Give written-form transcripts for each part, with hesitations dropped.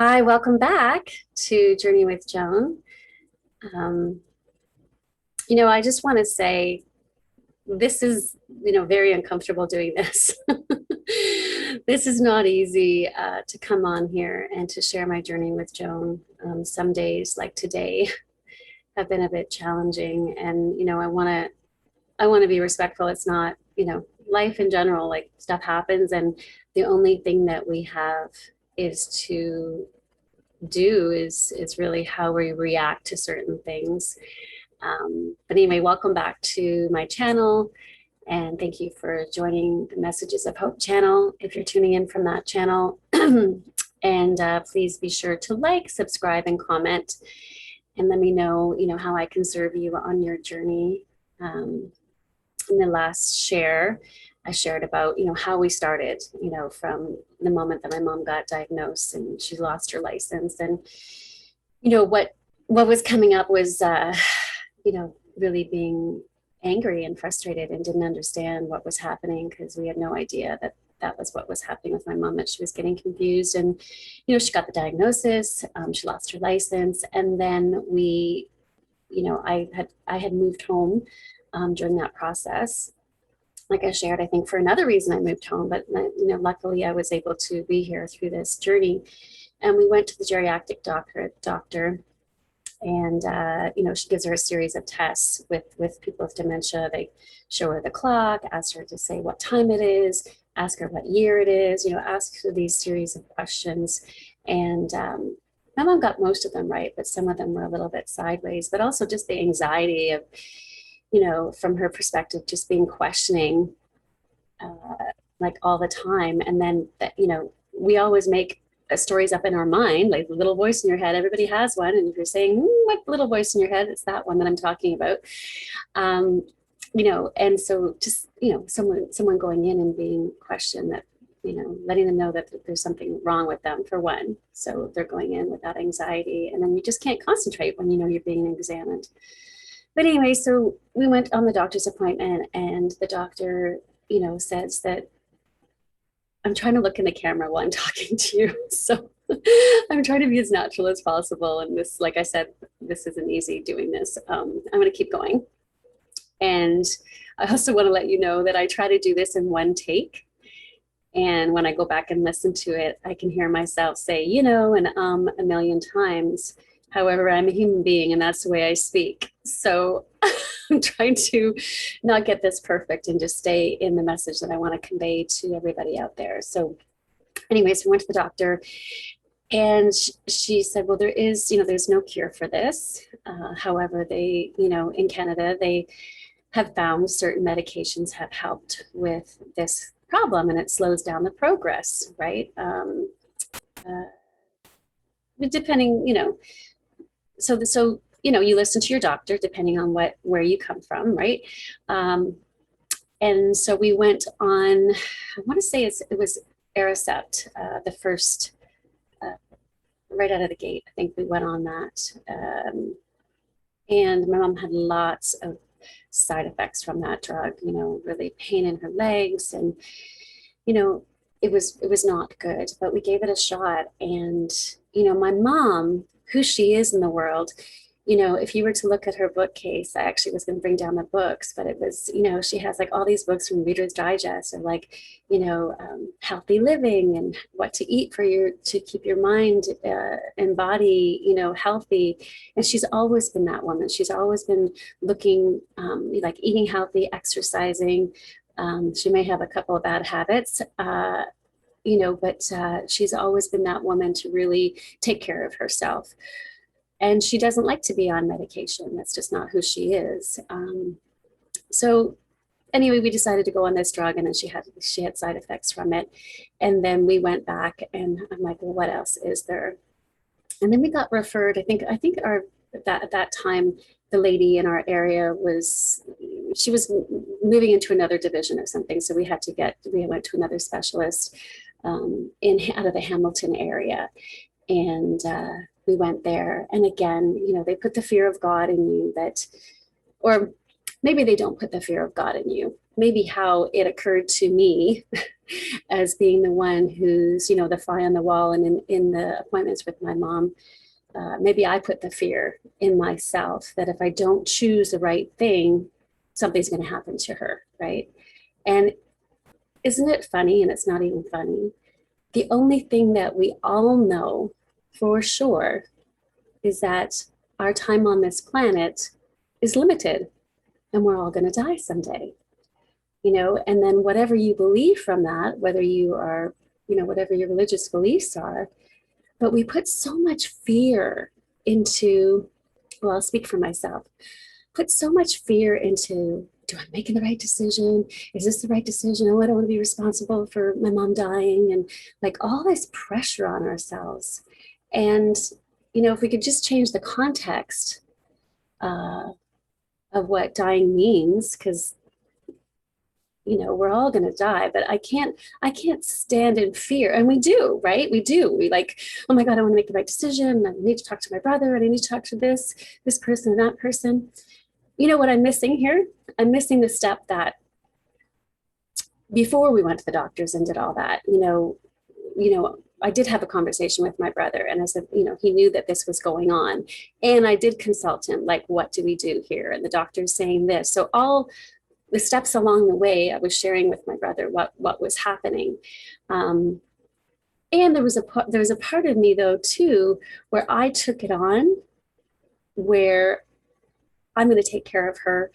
Hi, welcome back to Journey with Joan. Um, I just want to say this is, very uncomfortable doing this. This is not easy to come on here and to share my journey with Joan. Some days, like today, have been a bit challenging, and I want to be respectful. It's not, life in general, like stuff happens, and the only thing that we have is to do is really how we react to certain things. But anyway, welcome back to my channel, and thank you for joining the Messages of Hope channel if you're tuning in from that channel. And please be sure to like, subscribe, and comment, and let me know, how I can serve you on your journey. In the last share, I shared about, how we started, from the moment that my mom got diagnosed and she lost her license. And, what was coming up was, really being angry and frustrated and didn't understand what was happening because we had no idea that that was what was happening with my mom, that she was getting confused. And, she got the diagnosis, she lost her license. And then I had moved home during that process. Like I shared, I think for another reason I moved home, but luckily I was able to be here through this journey. And we went to the geriatric doctor, and she gives her a series of tests with people with dementia. They show her the clock, ask her to say what time it is, ask her what year it is, ask her these series of questions. And my mom got most of them right, but some of them were a little bit sideways. But also just the anxiety of, from her perspective, just being questioning like all the time. And then that, we always make stories up in our mind, like the little voice in your head. Everybody has one. And if you're saying, what little voice in your head, it's that one that I'm talking about. And so just, someone going in and being questioned, that, letting them know that there's something wrong with them, for one. So they're going in with that anxiety, and then you just can't concentrate when you're being examined. But anyway, so we went on the doctor's appointment, and the doctor, says that I'm trying to look in the camera while I'm talking to you. So I'm trying to be as natural as possible. And this, like I said, this isn't easy doing this. I'm going to keep going. And I also want to let you know that I try to do this in one take. And when I go back and listen to it, I can hear myself say, and a million times. However, I'm a human being, and that's the way I speak. So I'm trying to not get this perfect and just stay in the message that I want to convey to everybody out there. So anyways, we went to the doctor, and she said, well, there's no cure for this. However, they, in Canada, they have found certain medications have helped with this problem, and it slows down the progress, right? Depending, so you listen to your doctor depending on where you come from, right? And so we went on, I want to say it was Aricept, the first, right out of the gate. I think we went on that. And my mom had lots of side effects from that drug, really pain in her legs, and it was not good, but we gave it a shot. And my mom, who she is in the world, if you were to look at her bookcase, I actually was going to bring down the books, but it was, she has like all these books from Reader's Digest, or like, healthy living and what to eat to keep your mind and body, healthy. And she's always been that woman. She's always been looking, like eating healthy, exercising. She may have a couple of bad habits, but she's always been that woman to really take care of herself. And she doesn't like to be on medication. That's just not who she is. So anyway, we decided to go on this drug, and then she had side effects from it. And then we went back, and I'm like, well, what else is there? And then we got referred. I think at that time, the lady in our area she was moving into another division of something. So we went to another specialist out of the Hamilton area. And we went there. And again, they put the fear of God in you, that, or maybe they don't put the fear of God in you. Maybe how it occurred to me as being the one who's, the fly on the wall and in the appointments with my mom, maybe I put the fear in myself that if I don't choose the right thing, something's going to happen to her, right? And isn't it funny? And it's not even funny. The only thing that we all know for sure is that our time on this planet is limited and we're all going to die someday, and then whatever you believe from that, whether you are, whatever your religious beliefs are, but we put so much fear into, well, I'll speak for myself, put so much fear into, do I make the right decision? Is this the right decision? Oh, I don't want to be responsible for my mom dying, and like all this pressure on ourselves. And, if we could just change the context of what dying means, because we're all going to die, but I can't stand in fear. And we do, right? We like, oh my God, I want to make the right decision. I need to talk to my brother, and I need to talk to this person and that person. You know what I'm missing here? I'm missing the step that before we went to the doctors and did all that, I did have a conversation with my brother, and I said, he knew that this was going on. And I did consult him, like, what do we do here? And the doctor's saying this. So all the steps along the way, I was sharing with my brother what was happening. And there was a part of me though too, where I took it on, where I'm going to take care of her,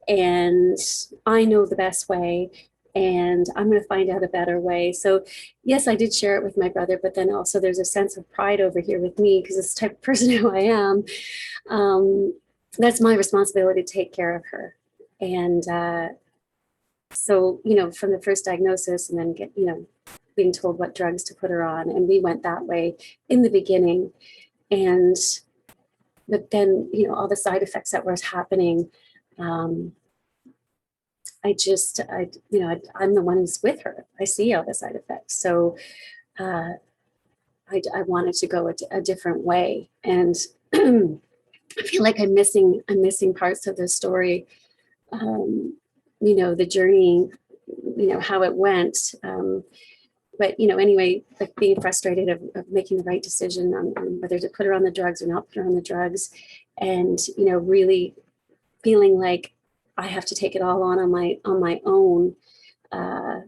and I know the best way, and I'm going to find out a better way. So yes, I did share it with my brother, but then also there's a sense of pride over here with me, because this type of person who I am, that's my responsibility to take care of her. And so, from the first diagnosis, and then being told what drugs to put her on. And we went that way in the beginning. And, but then, all the side effects that was happening, I'm the one who's with her. I see all the side effects. So I wanted to go a different way. And I feel like I'm missing parts of the story. The journey, how it went. But, anyway, like being frustrated of making the right decision on whether to put her on the drugs or not put her on the drugs. And, really feeling like I have to take it all on my own. It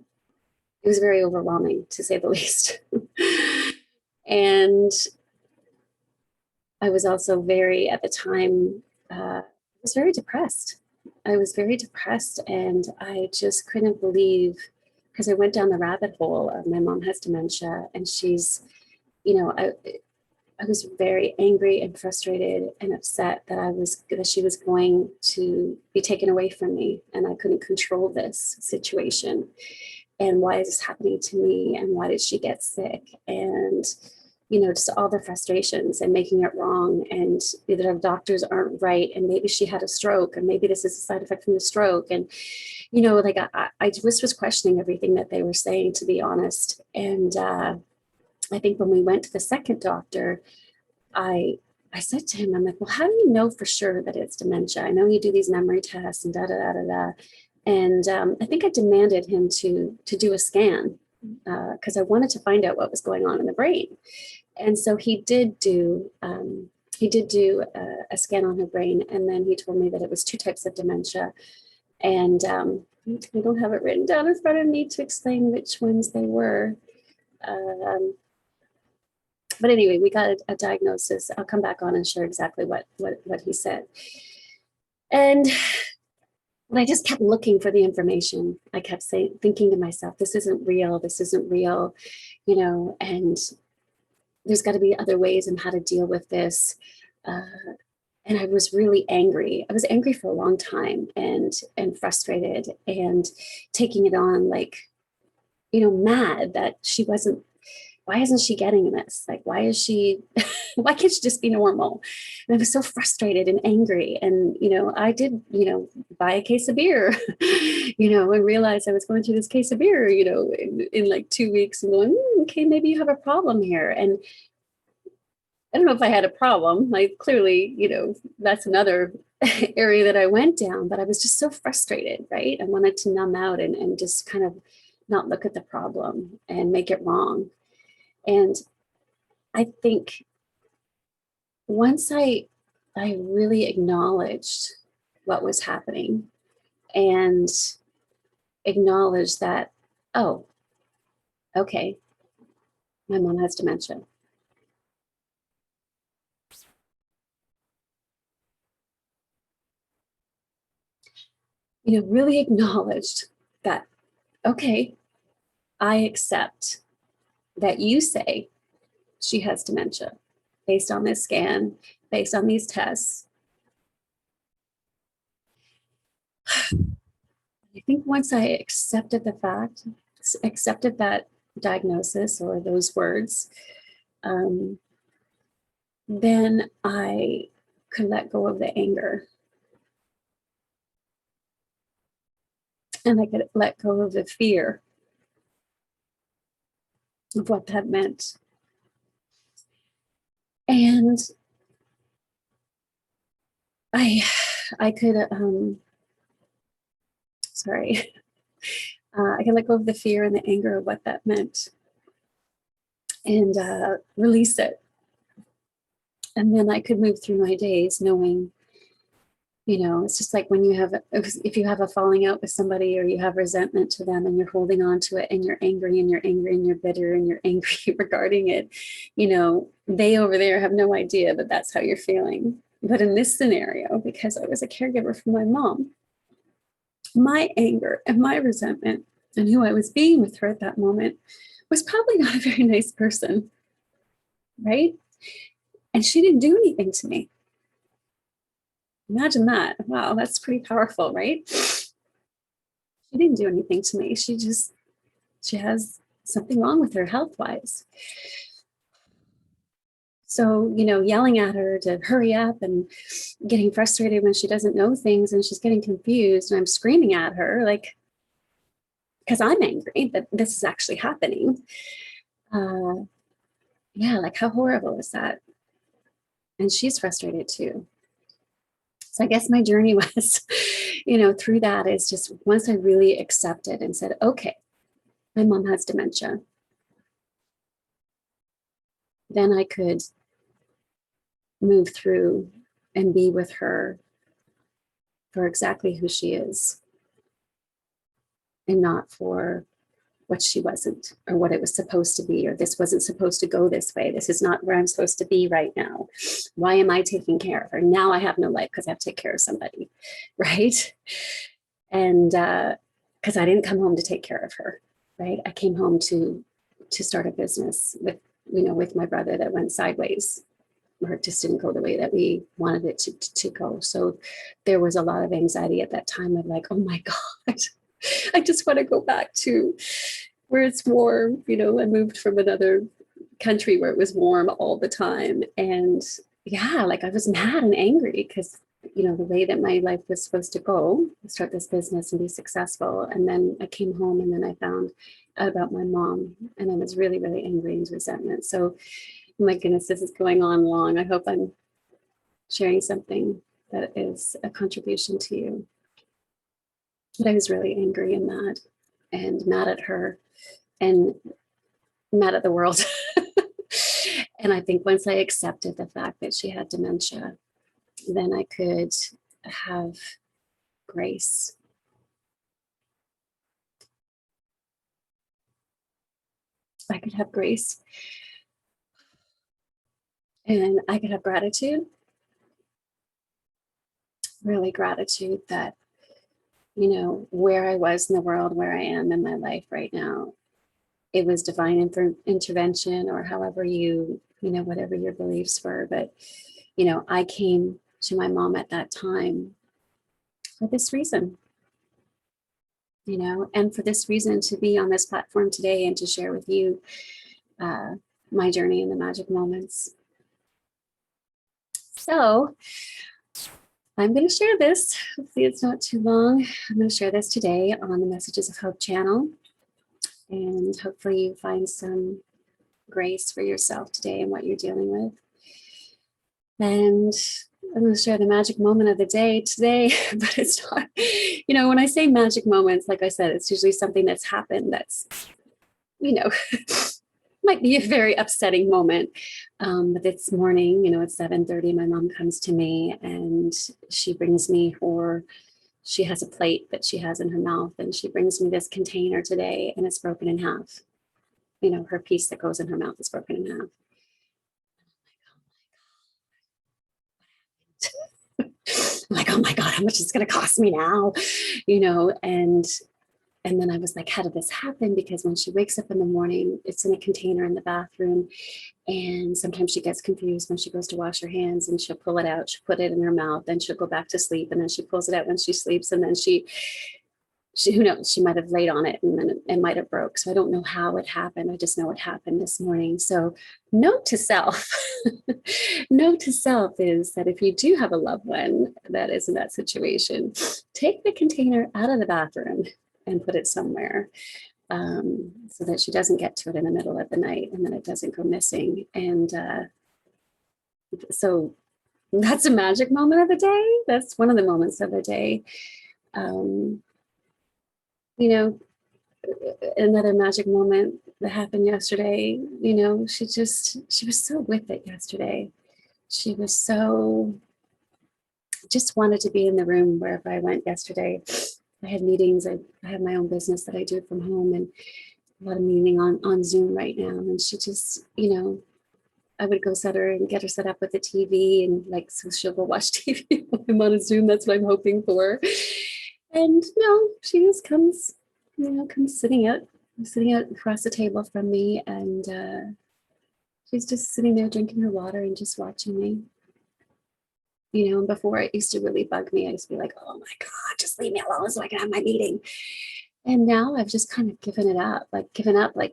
was very overwhelming, to say the least. And I was also at the time, I was very depressed. And I just couldn't believe, because I went down the rabbit hole of my mom has dementia, and she's, I was very angry and frustrated and upset that she was going to be taken away from me, and I couldn't control this situation. And why is this happening to me? And why did she get sick? And just all the frustrations and making it wrong, and that our doctors aren't right, and maybe she had a stroke, and maybe this is a side effect from the stroke. And like I just was questioning everything that they were saying, to be honest. And I think when we went to the second doctor, I said to him, I'm like, well, how do you know for sure that it's dementia? I know you do these memory tests and da da da da da. And I think I demanded him to do a scan, because I wanted to find out what was going on in the brain. And so he did do a scan on her brain, and then he told me that it was 2 types of dementia. And I don't have it written down in front of me to explain which ones they were. But anyway, we got a diagnosis. I'll come back on and share exactly what he said. And I just kept looking for the information. I kept thinking to myself, this isn't real, and there's got to be other ways on how to deal with this. And I was really angry. I was angry for a long time, and frustrated, and taking it on, like, mad that she wasn't, why isn't she getting this? Like, why can't she just be normal? And I was so frustrated and angry. And, I did, buy a case of beer, and realized I was going through this case of beer, in like 2 weeks, and going, okay, maybe you have a problem here. And I don't know if I had a problem. Like clearly, that's another area that I went down, but I was just so frustrated, right? I wanted to numb out and just kind of not look at the problem and make it wrong. And I think once I really acknowledged what was happening and acknowledged that, oh, okay, my mom has dementia. Really acknowledged that, okay, I accept that you say she has dementia based on this scan, based on these tests. I think once I accepted the fact, accepted that diagnosis or those words, then I could let go of the anger. And I could let go of the fear of what that meant. And I could, sorry, I could let go of the fear and the anger of what that meant and release it. And then I could move through my days knowing, it's just like when if you have a falling out with somebody or you have resentment to them and you're holding on to it and you're angry and you're angry and you're bitter and you're angry regarding it, they over there have no idea that that's how you're feeling. But in this scenario, because I was a caregiver for my mom, my anger and my resentment and who I was being with her at that moment was probably not a very nice person, right? And she didn't do anything to me. Imagine that. Wow, that's pretty powerful, right? She didn't do anything to me. She has something wrong with her health-wise. So, yelling at her to hurry up and getting frustrated when she doesn't know things and she's getting confused and I'm screaming at her, like, because I'm angry that this is actually happening. Yeah, like how horrible is that? And she's frustrated too. So I guess my journey was, through that is just once I really accepted and said, okay, my mom has dementia, then I could move through and be with her for exactly who she is and not for what she wasn't or what it was supposed to be, or this wasn't supposed to go this way. This is not where I'm supposed to be right now. Why am I taking care of her? Now I have no life because I have to take care of somebody, right? And because I didn't come home to take care of her, right? I came home to start a business with my brother that went sideways, or it just didn't go the way that we wanted it to go. So there was a lot of anxiety at that time of like, oh my God, I just want to go back to where it's warm. I moved from another country where it was warm all the time. And yeah, like I was mad and angry because, the way that my life was supposed to go, start this business and be successful. And then I came home and then I found out about my mom and I was really, really angry and resentment. So my goodness, this is going on long. I hope I'm sharing something that is a contribution to you. But I was really angry and mad at her and mad at the world. And I think once I accepted the fact that she had dementia, then I could have grace. I could have grace and I could have gratitude, really gratitude that, where I was in the world, where I am in my life right now, it was divine intervention or however whatever your beliefs were. But, I came to my mom at that time for this reason, and for this reason to be on this platform today and to share with you my journey in the magic moments. So I'm going to share this. Hopefully it's not too long. I'm going to share this today on the Messages of Hope channel. And hopefully you find some grace for yourself today and what you're dealing with. And I'm going to share the magic moment of the day today, but it's not, when I say magic moments, like I said, it's usually something that's happened that's, might be a very upsetting moment. But this morning, at 7:30, my mom comes to me and she brings me she has a plate that she has in her mouth and she brings me this container today and it's broken in half. Her piece that goes in her mouth is broken in half. I'm like, oh my God, how much is it going to cost me now? And then I was like, how did this happen? Because when she wakes up in the morning, it's in a container in the bathroom. And sometimes she gets confused when she goes to wash her hands and she'll pull it out, she'll put it in her mouth, then she'll go back to sleep. And then she pulls it out when she sleeps. And then who knows, she might have laid on it and then it might have broke. So I don't know how it happened. I just know it happened this morning. So note to self, note to self is that if you do have a loved one that is in that situation, take the container out of the bathroom and put it somewhere, so that she doesn't get to it in the middle of the night and then it doesn't go missing. And so that's a magic moment of the day. That's one of the moments of the day. You know, another magic moment that happened yesterday, she was so with it yesterday. She was just wanted to be in the room wherever I went yesterday. I had meetings. I have my own business that I do from home and a lot of meeting on Zoom right now. And she just, I would go set her and get her set up with the TV and so she'll go watch TV when I'm on a Zoom. That's what I'm hoping for. And no, she just comes sitting out across the table from me, and she's just sitting there drinking her water and just watching me. And before it used to really bug me. I used to be like, oh my God, just leave me alone so I can have my meeting. And now I've just kind of given up, like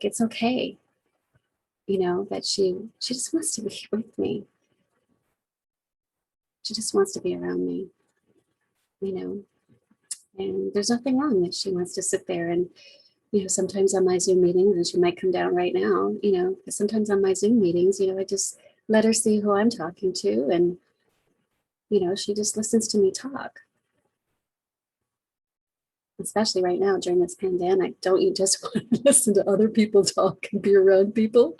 it's okay, that she just wants to be with me. She just wants to be around me, and there's nothing wrong that she wants to sit there. And sometimes on my Zoom meetings, and she might come down right now, but sometimes on my Zoom meetings, I just let her see who I'm talking to. And, she just listens to me talk. Especially right now during this pandemic. Don't you just want to listen to other people talk and be around people?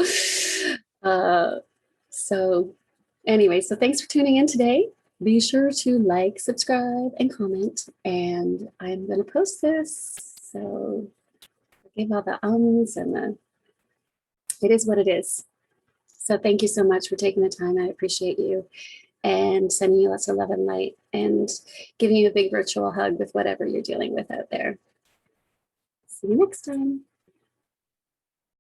So anyway, so thanks for tuning in today. Be sure to like, subscribe, and comment. And I'm going to post this. So give all the ums and it is what it is. So thank you so much for taking the time. I appreciate you and sending you lots of love and light and giving you a big virtual hug with whatever you're dealing with out there. See you next time.